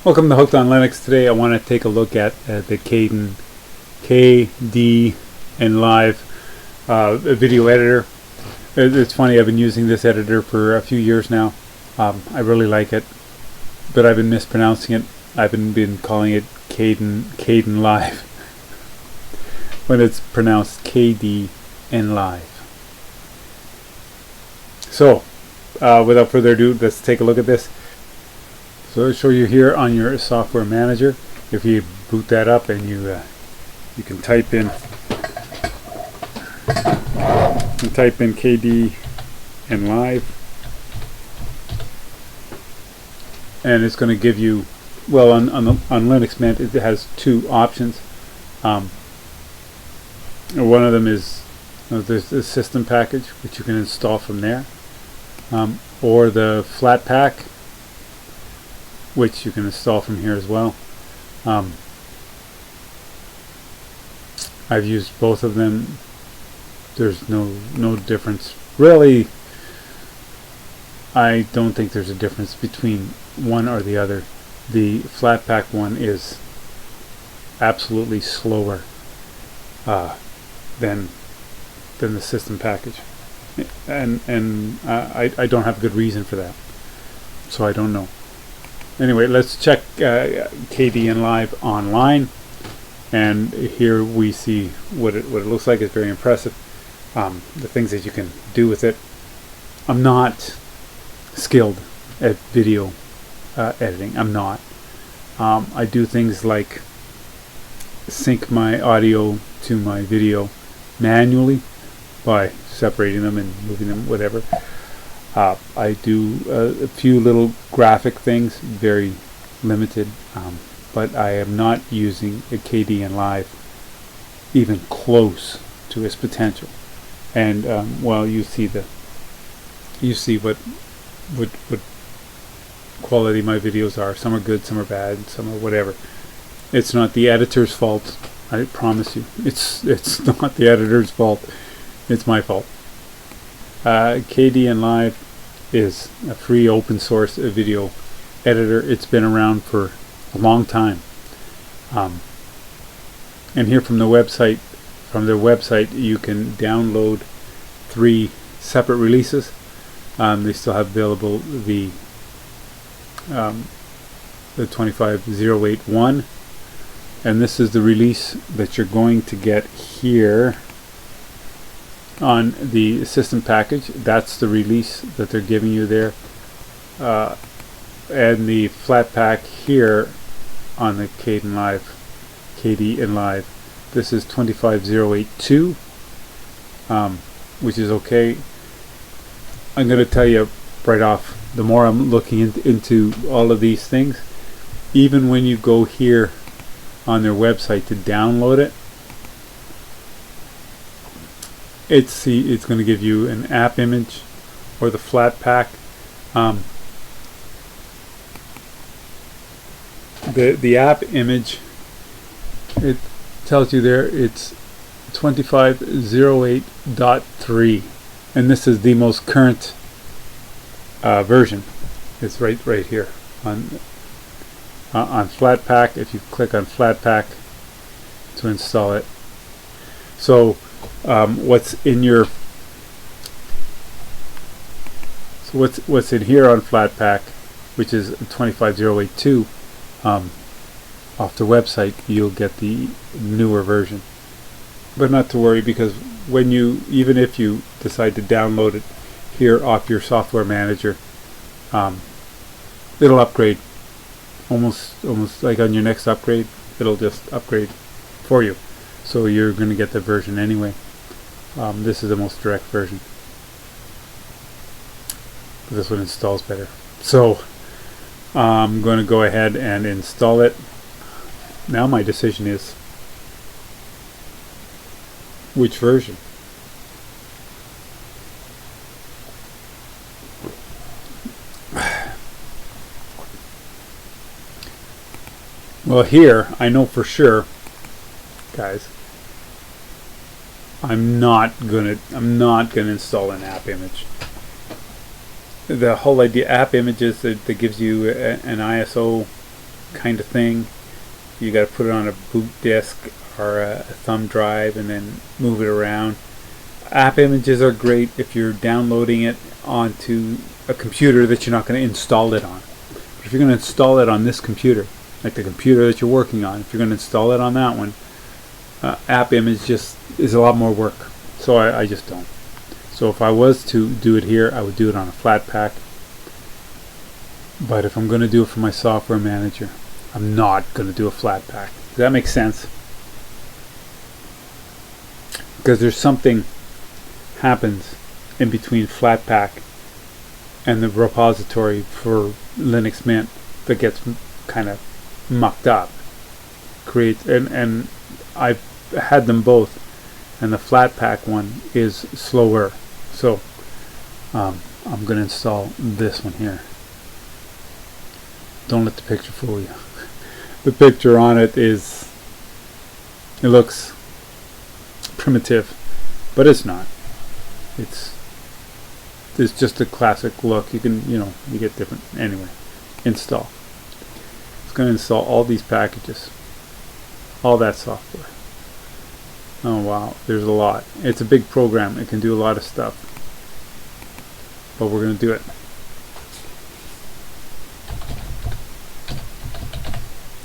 Welcome to Hooked on Linux. Today I want to take a look at the KDEnlive video editor. It's funny, I've been using this editor for a few years now. I really like it, but I've been mispronouncing it. I've been calling it KDEnlive when it's pronounced KDEnlive. So, without further ado, let's take a look at this. So I'll show you here on your software manager. If you boot that up and you can type in KDEnlive, and it's going to give you, well, on Linux Mint it has two options. One of them is there's the system package, which you can install from there, or the flat pack, which you can install from here as well. I've used both of them. There's no difference really. I don't think there's a difference between one or the other. The flat pack one is absolutely slower than the system package, and I don't have a good reason for that, so I don't know. Anyway, let's check KDEnlive online, and here we see what it looks like. It's very impressive. The things that you can do with it. I'm not skilled at video editing. I'm not. I do things like sync my audio to my video manually by separating them and moving them, whatever. I do a few little graphic things, very limited, but I am not using a KDEnlive even close to its potential. And well, you see what quality my videos are. Some are good, some are bad, some are whatever. It's not the editor's fault. I promise you, it's not the editor's fault. It's my fault. KDEnlive is a free open source video editor. It's been around for a long time. And here from their website you can download 3 separate releases. They still have available the 25081, and this is the release that you're going to get here on the system package. That's the release that they're giving you there, and the flat pack here on the KDEnlive, this is 25082, which is okay. I'm going to tell you right off, the more I'm looking into all of these things, even when you go here on their website to download it, it's going to give you an app image or the flat pack. The app image, it tells you there it's 2508.3, and this is the most current version. It's right here on Flatpak. If you click on Flatpak to install it, so what's in here on Flatpak, which is 25082, off the website you'll get the newer version. But not to worry, because even if you decide to download it here off your software manager, it'll upgrade almost like on your next upgrade. It'll just upgrade for you, so you're going to get the version anyway. This is the most direct version. This one installs better. So I'm going to go ahead and install it. Now my decision is which version. Well, here I know for sure, guys, I'm not gonna install an app image. The whole idea, app images, that gives you an ISO kind of thing. You got to put it on a boot disk or a thumb drive and then move it around. App images are great if you're downloading it onto a computer that you're not going to install it on. But if you're going to install it on this computer, like the computer that you're working on, if you're going to install it on that one, app image just is a lot more work. So I just don't. So if I was to do it here, I would do it on a flat pack. But if I'm going to do it for my software manager, I'm not going to do a flat pack. Does that make sense? Because there's something happens in between Flatpak and the repository for Linux Mint that gets kind of mucked up. And I've had them both, and the Flatpak one is slower. So I'm going to install this one here. Don't let the picture fool you. The picture on it looks primitive, but it's not. It's just a classic look. You can, you get different. Anyway, install. It's going to install all these packages, all that software. Oh wow, there's a lot. It's a big program. It can do a lot of stuff, but we're going to do it.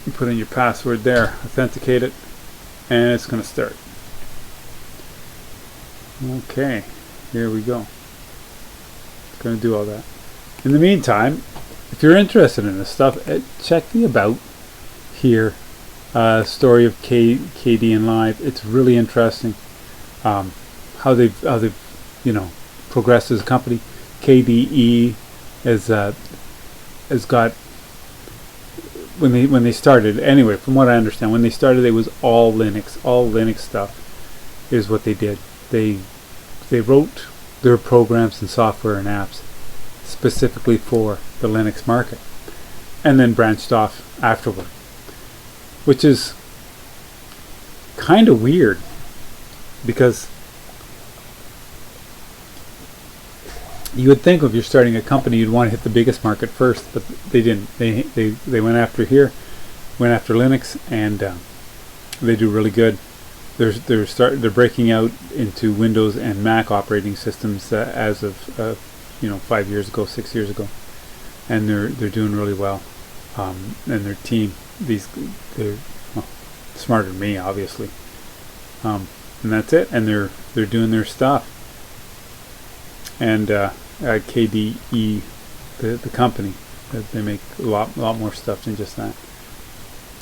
You put in your password there, authenticate it, and it's going to start. Okay, here we go. It's going to do all that. In the meantime, if you're interested in this stuff, check the about here. Story of KDEnlive. It's really interesting how they've progressed as a company. KDE has got, when they started, anyway, from what I understand, when they started, it was all Linux stuff is what they did. They wrote their programs and software and apps specifically for the Linux market, and then branched off afterward, which is kind of weird because you would think if you're starting a company you'd want to hit the biggest market first, but they didn't. They went after Linux, and they do really good. They're breaking out into Windows and Mac operating systems as of 5 years ago, 6 years ago, and they're doing really well. And their team, they're smarter than me, obviously, and that's it. And they're doing their stuff. And KDE, the company, they make a lot more stuff than just that.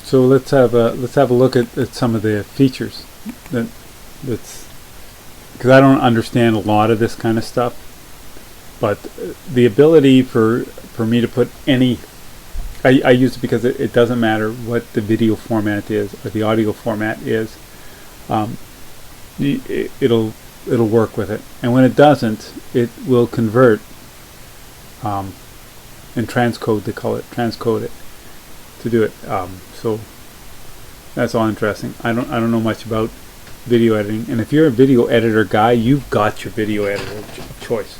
So let's have a look at some of the features. That's because I don't understand a lot of this kind of stuff, but the ability for me to put any, I use it because it doesn't matter what the video format is or the audio format is. It'll work with it, and when it doesn't, it will convert and transcode. They call it transcode it to do it. So that's all interesting. I don't know much about video editing, and if you're a video editor guy, you've got your video editor of choice.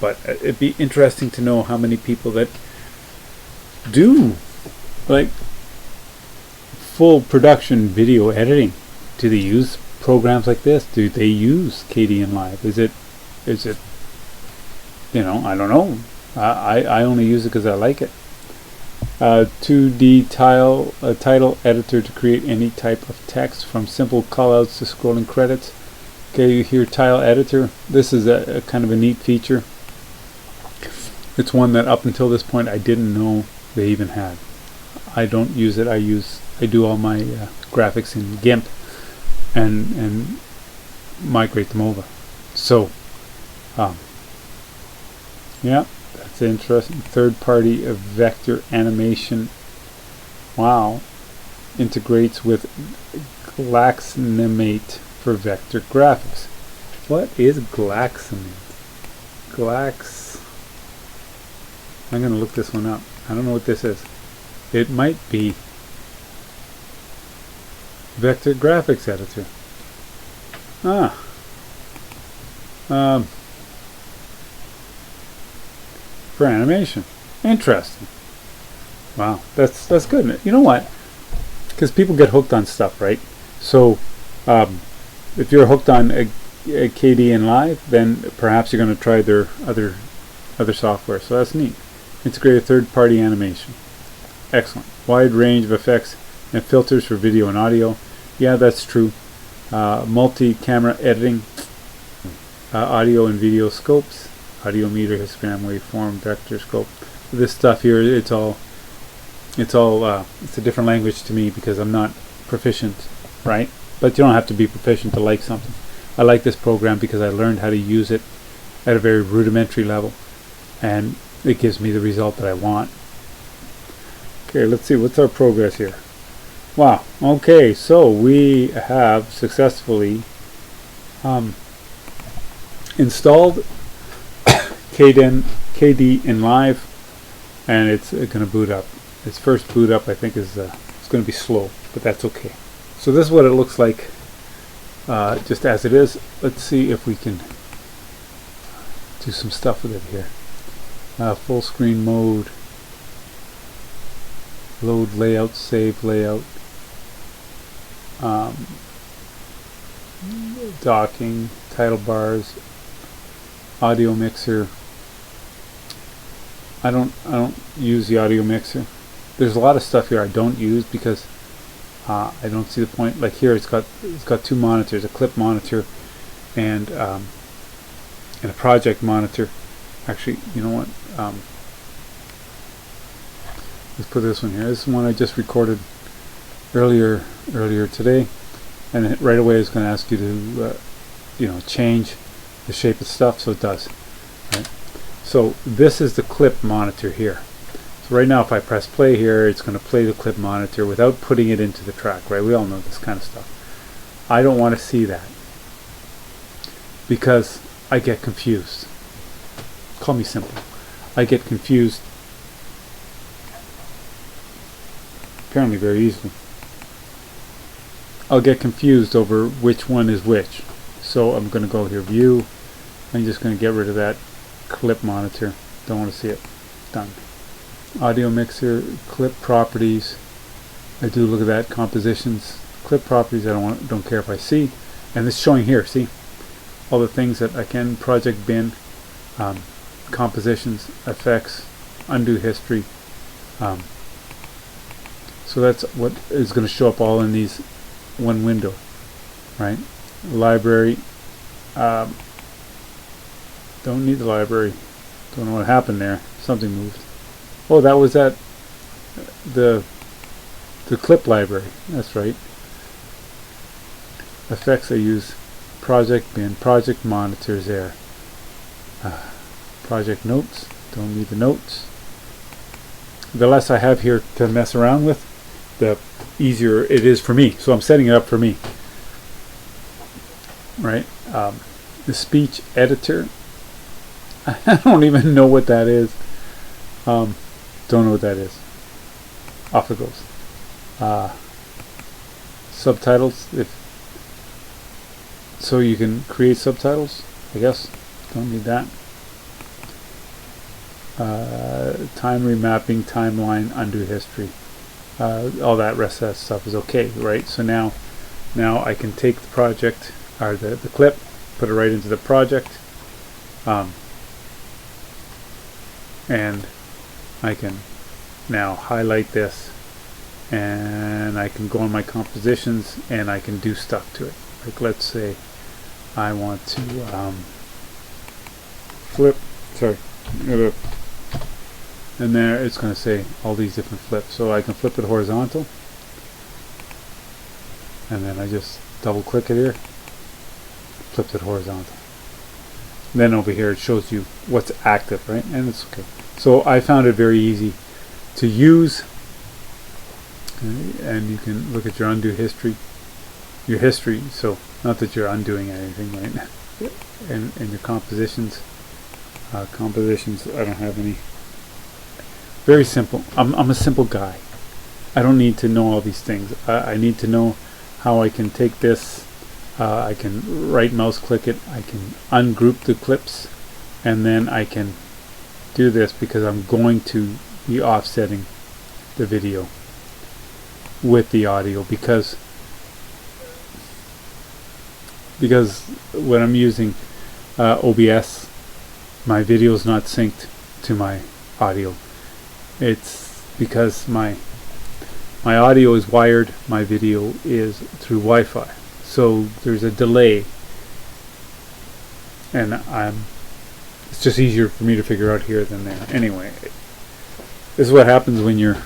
But it'd be interesting to know how many people that do like full production video editing. Do they use programs like this? Do they use KDEnlive? Is it I don't know. I only use it because I like it. 2D title editor to create any type of text, from simple callouts to scrolling credits. Okay, here tile editor. This is a kind of a neat feature. It's one that up until this point I didn't know they even had. I don't use it. I do all my graphics in GIMP and migrate them over. So yeah, that's interesting. Third-party vector animation. Wow. Integrates with Glaxnimate for vector graphics. What is Glaxnimate? I'm going to look this one up. I don't know what this is. It might be vector graphics editor. For animation. Interesting. Wow, that's good. You know what? Because people get hooked on stuff, right? So if you're hooked on a KDEnlive, then perhaps you're going to try their other software. So that's neat. Integrated third-party animation. Excellent. Wide range of effects and filters for video and audio. Yeah, that's true. Multi-camera editing. Audio and video scopes. Audio meter, histogram, waveform, vector scope. This stuff here, it's a different language to me because I'm not proficient, right? But you don't have to be proficient to like something. I like this program because I learned how to use it at a very rudimentary level, and it gives me the result that I want. Okay, let's see, what's our progress here? Wow, okay, so we have successfully installed KDEnlive, and it's going to boot up. Its first boot up, I think, is it's going to be slow, but that's okay. So this is what it looks like, just as it is. Let's see if we can do some stuff with it here. Full screen mode, load layout, save layout, docking, title bars, audio mixer. I don't use the audio mixer. There's a lot of stuff here I don't use because I don't see the point. Like here, it's got two monitors, a clip monitor and a project monitor. Actually, you know what? Let's put this one here. This is one I just recorded earlier today, and right away it's going to ask you to change the shape of stuff, so it does. Right? So this is the clip monitor here. So right now, if I press play here, it's going to play the clip monitor without putting it into the track, right? We all know this kind of stuff. I don't want to see that because I get confused. Call me simple. I get confused apparently very easily. I'll get confused over which one is which. So I'm going to go here, view. I'm just going to get rid of that clip monitor. Don't want to see it. Done. Audio mixer, clip properties. I do look at that. Compositions, clip properties. I don't care if I see. And it's showing here. See all the things that I can. Project bin, compositions, effects, undo history. So that's what is going to show up all in these one window, right? Library. Don't need the library. Don't know what happened there. Something moved. Oh, that was at the clip library. That's right. Effects I use. Project bin. Project monitors there. Project notes. Don't need the notes. The less I have here to mess around with, the easier it is for me. So I'm setting it up for me. Right? The speech editor. I don't even know what that is. Don't know what that is. Off it goes. Subtitles. So you can create subtitles, I guess. Don't need that. Time remapping, timeline, undo history. All that rest of that stuff is okay, right? So now I can take the project or the clip, put it right into the project, and I can now highlight this, and I can go on my compositions and I can do stuff to it. Like let's say I want to flip. Sorry. And there it's going to say all these different flips. So I can flip it horizontal, and then I just double click it here, flips it horizontal. And then over here it shows you what's active, right? And it's okay. So I found it very easy to use, and you can look at your undo history, so not that you're undoing anything, right? And your compositions, I don't have any. Very simple. I'm a simple guy. I don't need to know all these things. I need to know how I can take this. I can right mouse click it. I can ungroup the clips, and then I can do this because I'm going to be offsetting the video with the audio, because when I'm using OBS, my video is not synced to my audio. It's because my audio is wired, my video is through Wi-Fi, so there's a delay, and it's just easier for me to figure out here than there. Anyway, this is what happens when you're,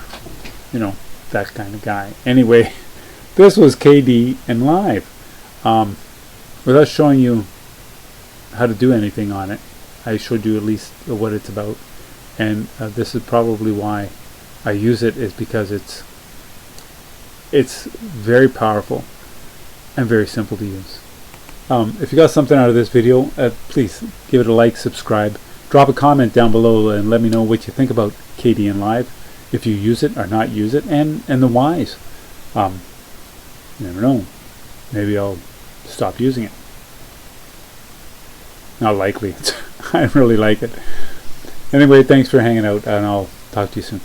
that kind of guy. Anyway, this was KDEnlive. Without showing you how to do anything on it, I showed you at least what it's about, and this is probably why I use it, is because it's very powerful and very simple to use. If you got something out of this video, please give it a like, subscribe, drop a comment down below, and let me know what you think about KDEnlive, if you use it or not use it, and the whys. You never know, maybe I'll stop using it. Not likely. I really like it. Anyway, thanks for hanging out, and I'll talk to you soon.